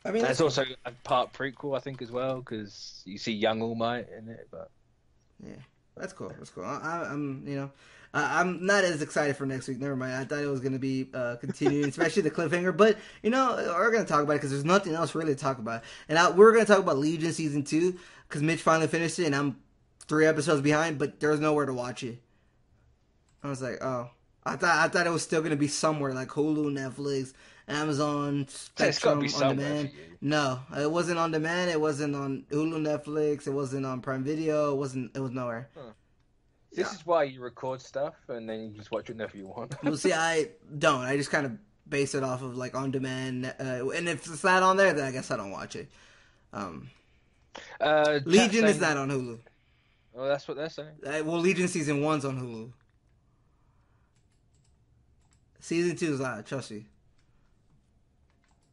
I mean, there's also a part prequel, I think, as well, because you see young All Might in it. But yeah, that's cool. That's cool. I'm not as excited for next week. Never mind. I thought it was going to be continuing, especially the cliffhanger. But, we're going to talk about it because there's nothing else really to talk about. And we're going to talk about Legion Season 2 because Mitch finally finished it and I'm 3 episodes behind, but there's nowhere to watch it. I was like, oh. I thought it was still going to be somewhere like Hulu, Netflix, Amazon, Spectrum, on demand. No, it wasn't on demand. It wasn't on Hulu, Netflix. It wasn't on Prime Video. It was nowhere. Huh. This is why you record stuff and then you just watch it whenever you want. Well, see, I don't. I just kind of base it off of like on demand, and if it's not on there, then I guess I don't watch it. Legion is not on Hulu. Well, that's what they're saying. Legion Season 1's on Hulu. Season 2 is not. Trust me.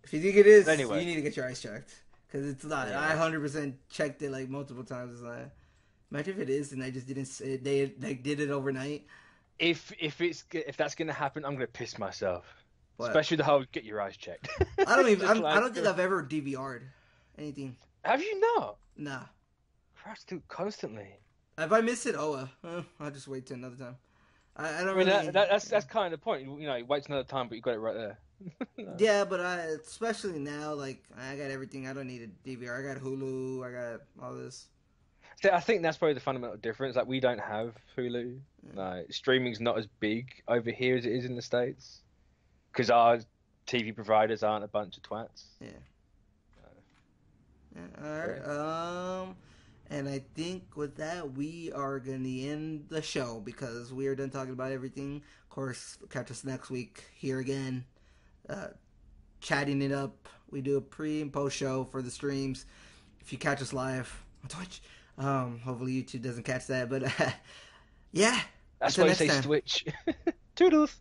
If you think it is, anyway, you need to get your eyes checked because it's not. Yeah. I 100% checked it like multiple times. It's not. Imagine if it is, and I just didn't. They did it overnight. If that's gonna happen, I'm gonna piss myself. What? Especially the whole get your eyes checked. I don't think I've ever DVR'd anything. Have you not? Nah. Crash dude, constantly. If I miss it, I'll just wait till another time. I don't mean, really. That's kind of the point. It waits another time, but you got it right there. No. Yeah, but especially now, like I got everything. I don't need a DVR. I got Hulu. I got all this. So I think that's probably the fundamental difference. Like we don't have Hulu. Like streaming's not as big over here as it is in the States, because our TV providers aren't a bunch of twats. Yeah. All right. And I think with that, we are going to end the show because we are done talking about everything. Of course, catch us next week here again, chatting it up. We do a pre and post show for the streams. If you catch us live on Twitch, hopefully YouTube doesn't catch that. But yeah, that's why you say Twitch. Toodles.